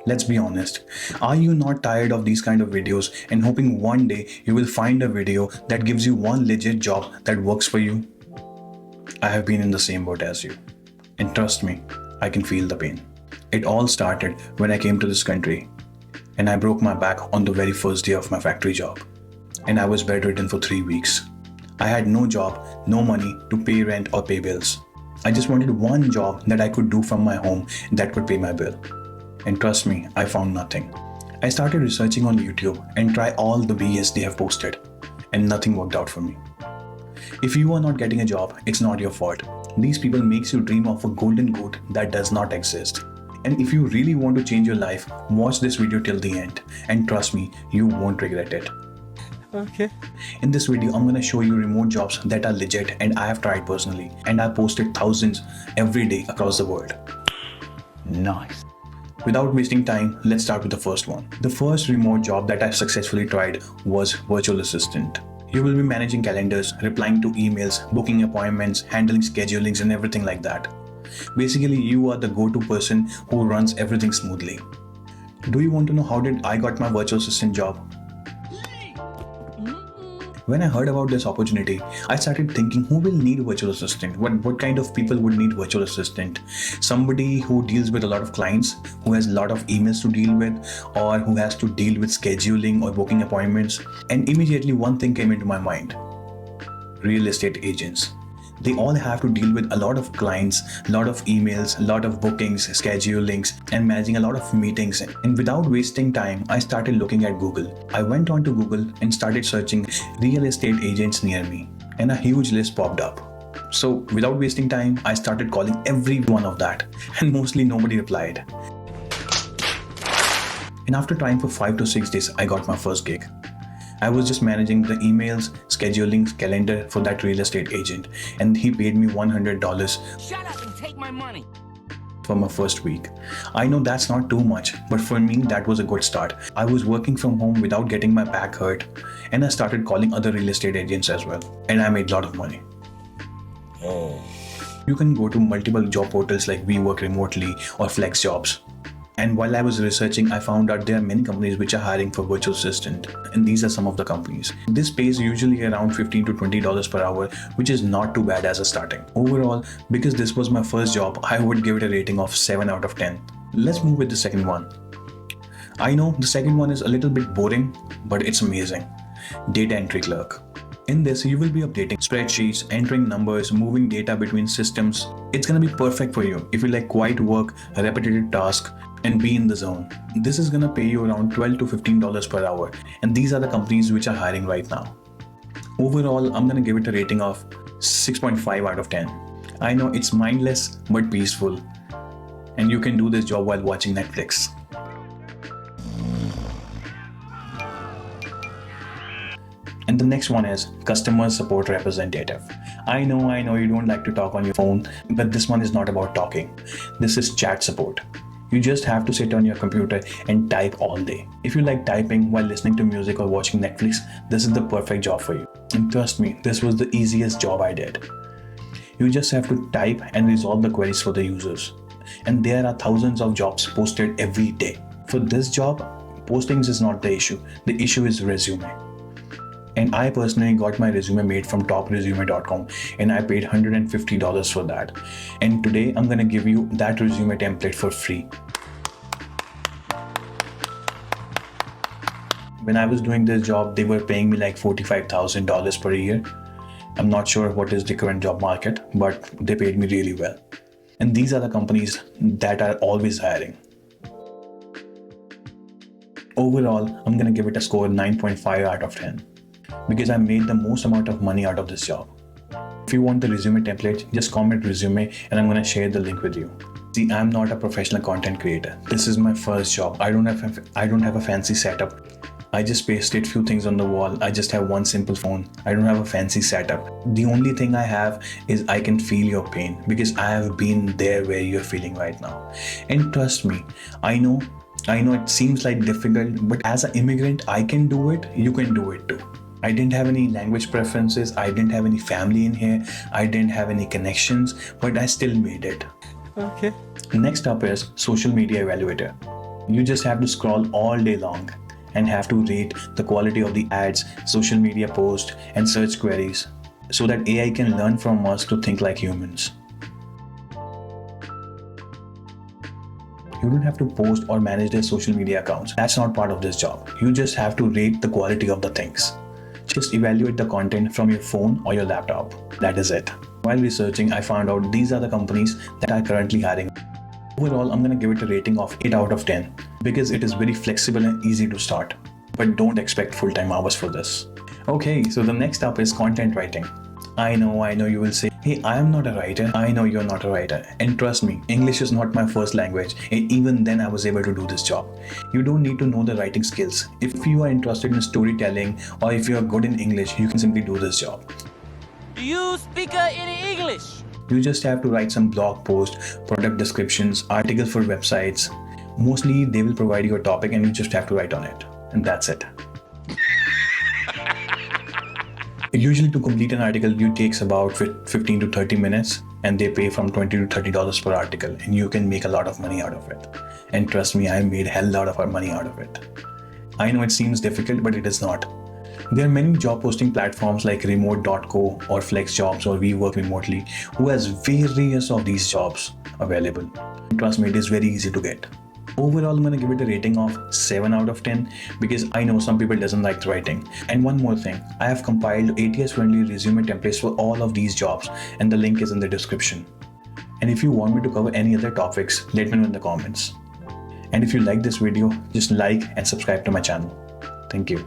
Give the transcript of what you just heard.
Let's be honest. Are you not tired of these kind of videos and hoping one day you will find a video that gives you one legit job that works for you? I have been in the same boat as you. And trust me, I can feel the pain. It all started when I came to this country and I broke my back on the very first day of my factory job. And I was bedridden for 3 weeks. I had no job, no money to pay rent or pay bills. I just wanted one job that I could do from my home that could pay my bill. And trust me, I found nothing. I started researching on YouTube and try all the BS they have posted, and nothing worked out for me. If you are not getting a job, it's not your fault. These people makes you dream of a golden goat that does not exist. And if you really want to change your life, watch this video till the end, and trust me, you won't regret it. Okay. In this video, I'm gonna show you remote jobs that are legit and I have tried personally, and I posted thousands every day across the world. Nice. Without wasting time, let's start with the first one. The first remote job that I successfully tried was virtual assistant. You will be managing calendars, replying to emails, booking appointments, handling schedulings and everything like that. Basically, you are the go-to person who runs everything smoothly. Do you want to know how did I got my virtual assistant job? When I heard about this opportunity, I started thinking who will need a virtual assistant? What kind of people would need virtual assistant? Somebody who deals with a lot of clients, who has a lot of emails to deal with, or who has to deal with scheduling or booking appointments. And immediately one thing came into my mind. Real estate agents. They all have to deal with a lot of clients, a lot of emails, a lot of bookings, schedulings, and managing a lot of meetings. And without wasting time, I started looking at Google. I went on to Google and started searching real estate agents near me, and a huge list popped up. So without wasting time, I started calling every one of that, and mostly nobody replied. And after trying for 5 to 6 days, I got my first gig. I was just managing the emails, scheduling, calendar for that real estate agent, and he paid me $100. Shut up and take my money. For my first week. I know that's not too much, but for me that was a good start. I was working from home without getting my back hurt, and I started calling other real estate agents as well, and I made a lot of money. You can go to multiple job portals like We Work Remotely or Flex Jobs. And while I was researching, I found out there are many companies which are hiring for virtual assistant, and these are some of the companies. This pays usually around $15 to $20 per hour, which is not too bad as a starting. Overall, because this was my first job, I would give it a rating of 7 out of 10. Let's move with the second one. I know the second one is a little bit boring, but it's amazing. Data entry clerk. In this, you will be updating spreadsheets, entering numbers, moving data between systems. It's gonna be perfect for you if you like quiet work, a repetitive task, and be in the zone. This is gonna pay you around $12 to $15 per hour, and these are the companies which are hiring right now. Overall, I'm gonna give it a rating of 6.5 out of 10. I know it's mindless but peaceful, and you can do this job while watching Netflix. And the next one is customer support representative. I know you don't like to talk on your phone, but this one is not about talking. This is chat support. You just have to sit on your computer and type all day. If you like typing while listening to music or watching Netflix, this is the perfect job for you. And trust me, this was the easiest job I did. You just have to type and resolve the queries for the users. And there are thousands of jobs posted every day. For this job, postings is not the issue. The issue is resume. And I personally got my resume made from topresume.com, and I paid $150 for that. And today I'm gonna give you that resume template for free. When I was doing this job, they were paying me like $45,000 per year. I'm not sure what is the current job market, but they paid me really well. And these are the companies that are always hiring. Overall, I'm gonna give it a score 9.5 out of 10. Because I made the most amount of money out of this job. If you want the resume template, just comment resume and I'm gonna share the link with you. See, I'm not a professional content creator. This is my first job. I don't have a fancy setup. I just pasted few things on the wall. I just have one simple phone. I don't have a fancy setup. The only thing I have is I can feel your pain because I have been there where you're feeling right now. And trust me, I know it seems like difficult, but as an immigrant, I can do it. You can do it too. I didn't have any language preferences, I didn't have any family in here, I didn't have any connections, but I still made it. Okay. Next up is social media evaluator. You just have to scroll all day long and have to rate the quality of the ads, social media posts, and search queries so that AI can learn from us to think like humans. You don't have to post or manage their social media accounts. That's not part of this job. You just have to rate the quality of the things. Just evaluate the content from your phone or your laptop. That is it. While researching, I found out these are the companies that are currently hiring. Overall, I'm gonna give it a rating of 8 out of 10 because it is very flexible and easy to start. But don't expect full-time hours for this. Okay, so the next up is content writing. I know you will say, hey, I am not a writer. I know you're not a writer. And trust me, English is not my first language. And even then I was able to do this job. You don't need to know the writing skills. If you are interested in storytelling or if you are good in English, you can simply do this job. Do you speak any English? You just have to write some blog posts, product descriptions, articles for websites. Mostly they will provide you a topic and you just have to write on it. And that's it. Usually to complete an article, it takes about 15 to 30 minutes and they pay from $20 to $30 per article and you can make a lot of money out of it. And trust me, I made a hell lot of money out of it. I know it seems difficult, but it is not. There are many job posting platforms like remote.co or FlexJobs or We Work Remotely who has various of these jobs available. Trust me, it is very easy to get. Overall, I'm going to give it a rating of 7 out of 10 because I know some people doesn't like writing. And one more thing, I have compiled ATS-friendly resume templates for all of these jobs and the link is in the description. And if you want me to cover any other topics, let me know in the comments. And if you like this video, just like and subscribe to my channel. Thank you.